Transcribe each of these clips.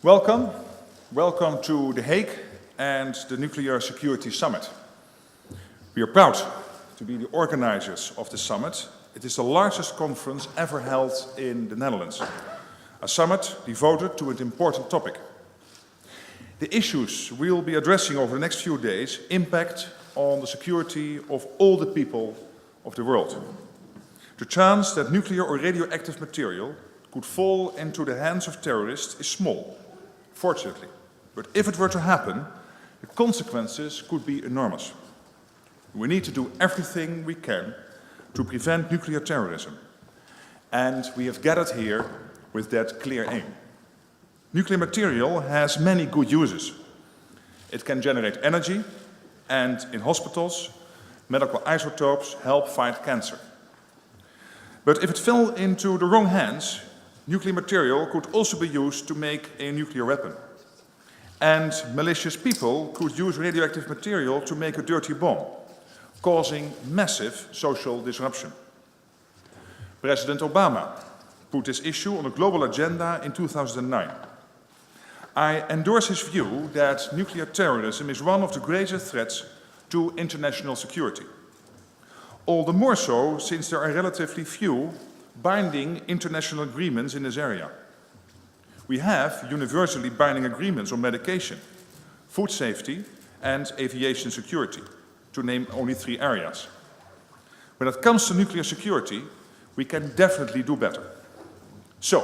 Welcome. Welcome to The Hague and the Nuclear Security Summit. We are proud to be the organizers of the summit. It is the largest conference ever held in the Netherlands, a summit devoted to an important topic. The issues we will be addressing over the next few days impact on the security of all the people of the world. The chance that nuclear or radioactive material could fall into the hands of terrorists is small, fortunately. But if it were to happen, the consequences could be enormous. We need to do everything we can to prevent nuclear terrorism. And we have gathered here with that clear aim. Nuclear material has many good uses. It can generate energy, and in hospitals, medical isotopes help fight cancer. But if it fell into the wrong hands, nuclear material could also be used to make a nuclear weapon. And malicious people could use radioactive material to make a dirty bomb, causing massive social disruption. President Obama put this issue on the global agenda in 2009. I endorse his view that nuclear terrorism is one of the greatest threats to international security. All the more so since there are relatively few binding international agreements in this area. We have universally binding agreements on medication, food safety, and aviation security, to name only 3 areas. When it comes to nuclear security, we can definitely do better. So,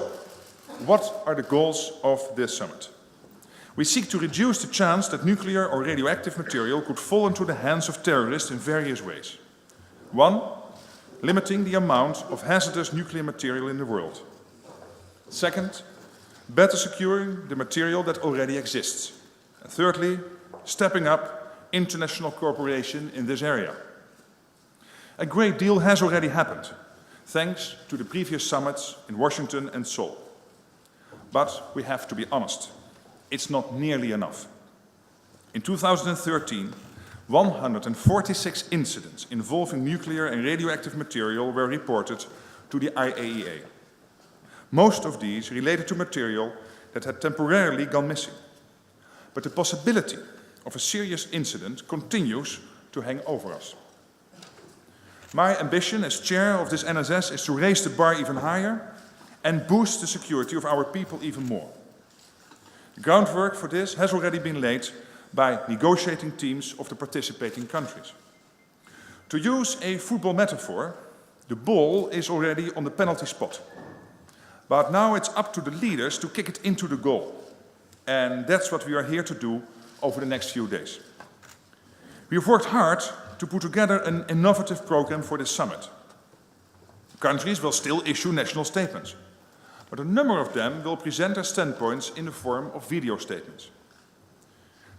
what are the goals of this summit? We seek to reduce the chance that nuclear or radioactive material could fall into the hands of terrorists in various ways. 1, limiting the amount of hazardous nuclear material in the world. 2nd, better securing the material that already exists. And thirdly, stepping up international cooperation in this area. A great deal has already happened, thanks to the previous summits in Washington and Seoul. But we have to be honest, it's not nearly enough. In 2013, 146 incidents involving nuclear and radioactive material were reported to the IAEA. Most of these related to material that had temporarily gone missing. But the possibility of a serious incident continues to hang over us. My ambition as chair of this NSS is to raise the bar even higher and boost the security of our people even more. The groundwork for this has already been laid by negotiating teams of the participating countries. To use a football metaphor, the ball is already on the penalty spot. But now it's up to the leaders to kick it into the goal. And that's what we are here to do over the next few days. We have worked hard to put together an innovative program for this summit. Countries will still issue national statements, but a number of them will present their standpoints in the form of video statements.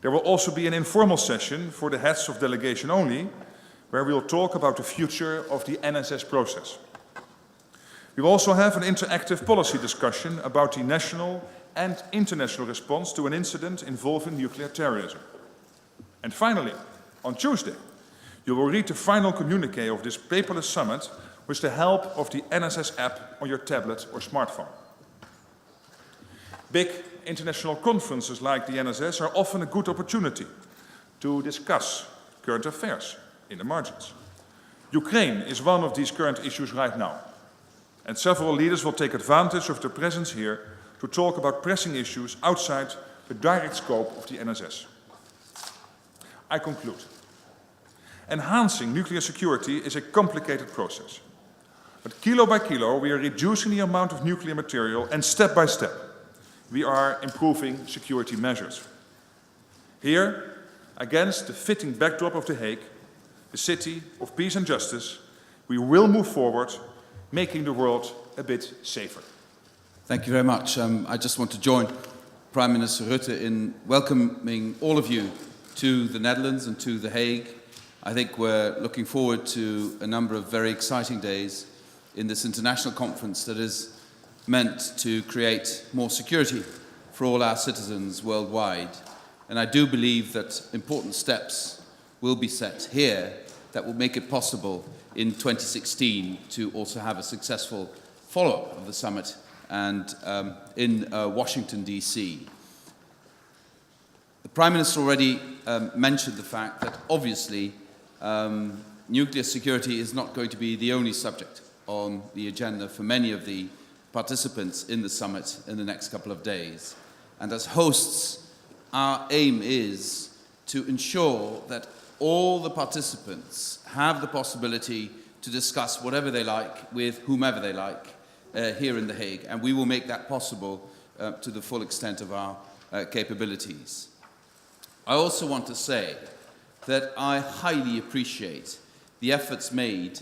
There will also be an informal session for the heads of delegation only, where we will talk about the future of the NSS process. We will also have an interactive policy discussion about the national and international response to an incident involving nuclear terrorism. And finally, on Tuesday, you will read the final communique of this paperless summit with the help of the NSS app on your tablet or smartphone. Big international conferences like the NSS are often a good opportunity to discuss current affairs in the margins. Ukraine is one of these current issues right now, and several leaders will take advantage of their presence here to talk about pressing issues outside the direct scope of the NSS. I conclude. Enhancing nuclear security is a complicated process, but kilo by kilo we are reducing the amount of nuclear material, and step by step we are improving security measures. Here, against the fitting backdrop of The Hague, the city of peace and justice, we will move forward, making the world a bit safer. Thank you very much. I just want to join Prime Minister Rutte in welcoming all of you to the Netherlands and to The Hague. I think we're looking forward to a number of very exciting days in this international conference that is meant to create more security for all our citizens worldwide. And I do believe that important steps will be set here that will make it possible in 2016 to also have a successful follow-up of the summit and in Washington, D.C. The Prime Minister already mentioned the fact that obviously nuclear security is not going to be the only subject on the agenda for many of the participants in the summit in the next couple of days. And as hosts, our aim is to ensure that all the participants have the possibility to discuss whatever they like with whomever they like here in The Hague, and we will make that possible to the full extent of our capabilities. I also want to say that I highly appreciate the efforts made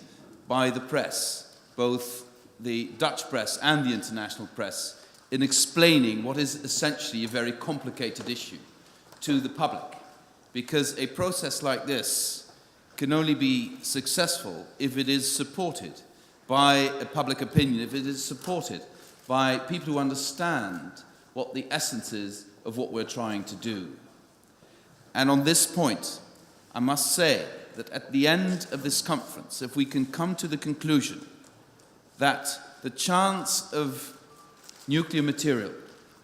by the press, both the Dutch press and the international press, in explaining what is essentially a very complicated issue to the public. Because a process like this can only be successful if it is supported by a public opinion, if it is supported by people who understand what the essence is of what we're trying to do. And on this point, I must say that at the end of this conference, if we can come to the conclusion that the chance of nuclear material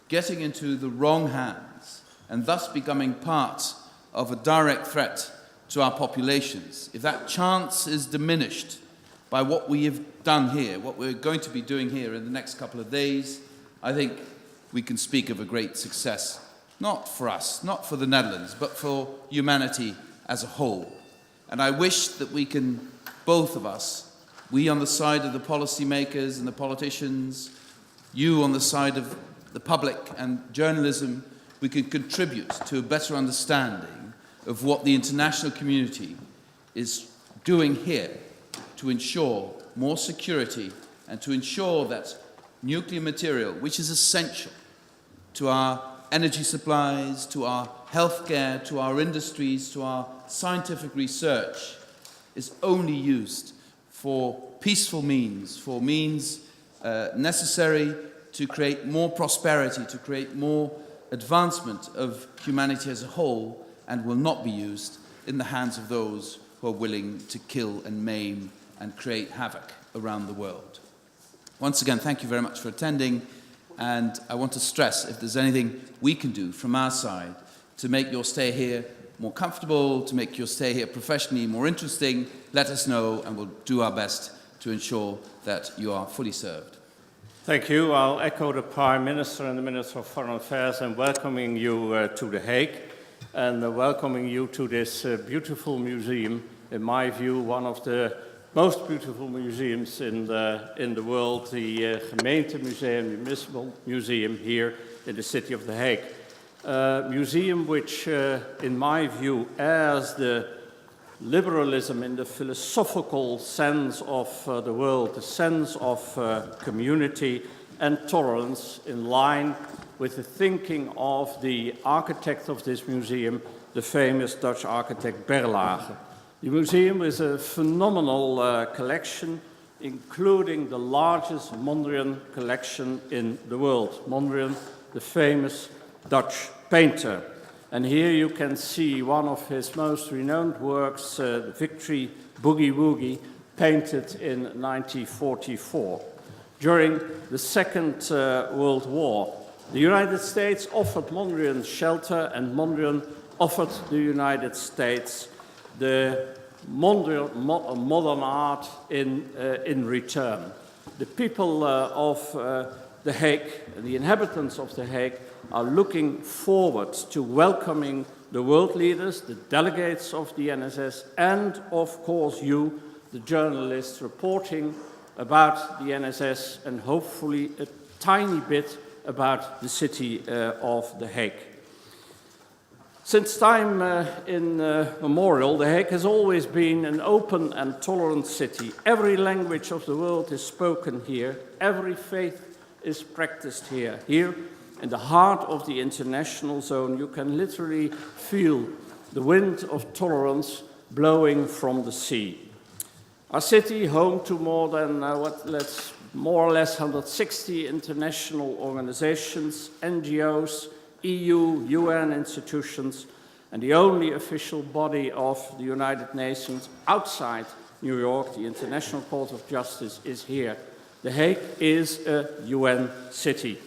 getting into the wrong hands and thus becoming part of a direct threat to our populations, if that chance is diminished by what we have done here, what we're going to be doing here in the next couple of days, I think we can speak of a great success, not for us, not for the Netherlands, but for humanity as a whole. And I wish that we can, both of us, we on the side of the policymakers and the politicians, you on the side of the public and journalism, we can contribute to a better understanding of what the international community is doing here to ensure more security and to ensure that nuclear material, which is essential to our energy supplies, to our healthcare, to our industries, to our scientific research, is only used for peaceful means, for means necessary to create more prosperity, to create more advancement of humanity as a whole, and will not be used in the hands of those who are willing to kill and maim and create havoc around the world. Once again, thank you very much for attending, and I want to stress, if there's anything we can do from our side to make your stay here more comfortable, to make your stay here professionally more interesting, let us know, and we'll do our best to ensure that you are fully served. Thank you. I'll echo the Prime Minister and the Minister of Foreign Affairs in welcoming you to The Hague and welcoming you to this beautiful museum. In my view, one of the most beautiful museums in the world, the Gemeentemuseum, the Municipal Museum here in the city of The Hague. A museum which, in my view, airs the liberalism in the philosophical sense of the world, the sense of community and tolerance in line with the thinking of the architect of this museum, the famous Dutch architect Berlage. The museum is a phenomenal collection, including the largest Mondrian collection in the world. Mondrian, the famous Dutch painter. And here you can see one of his most renowned works, the Victory Boogie Woogie, painted in 1944. During the Second World War, the United States offered Mondrian shelter, and Mondrian offered the United States the modern art in return. The people of The Hague, the inhabitants of The Hague, are looking forward to welcoming the world leaders, the delegates of the NSS, and of course you, the journalists, reporting about the NSS and hopefully a tiny bit about the city of The Hague. Since time immemorial, The Hague has always been an open and tolerant city. Every language of the world is spoken here. Every faith is practiced here. Here, in the heart of the international zone, you can literally feel the wind of tolerance blowing from the sea. Our city, home to more than more or less 160 international organizations, NGOs, EU, UN institutions, and the only official body of the United Nations outside New York, the International Court of Justice, is here. The Hague is a UN city.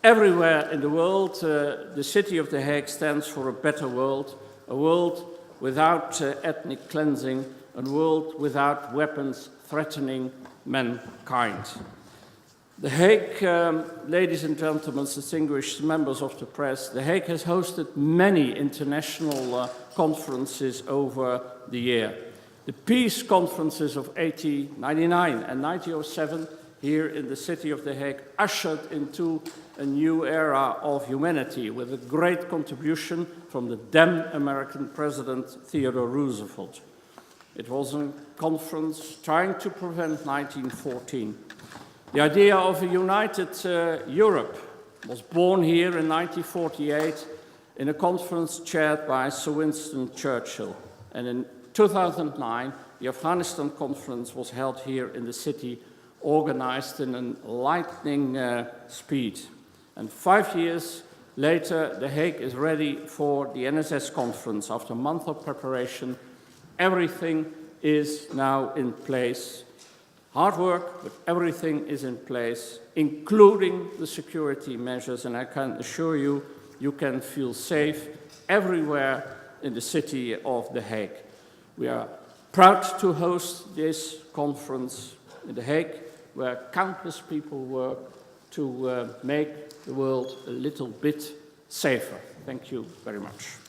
Everywhere in the world, the city of The Hague stands for a better world, a world without ethnic cleansing, a world without weapons threatening mankind. The Hague, ladies and gentlemen, distinguished members of the press, The Hague has hosted many international conferences over the year. The peace conferences of 1899 and 1907 here in the city of The Hague ushered into a new era of humanity with a great contribution from the then American President Theodore Roosevelt. It was a conference trying to prevent 1914. The idea of a united Europe was born here in 1948 in a conference chaired by Sir Winston Churchill. And in 2009, the Afghanistan conference was held here in the city, organized in a lightning speed. And 5 years later, The Hague is ready for the NSS conference. After a month of preparation, everything is now in place. Hard work, but everything is in place, including the security measures, and I can assure you, you can feel safe everywhere in the city of The Hague. We are proud to host this conference in The Hague, where countless people work to make the world a little bit safer. Thank you very much.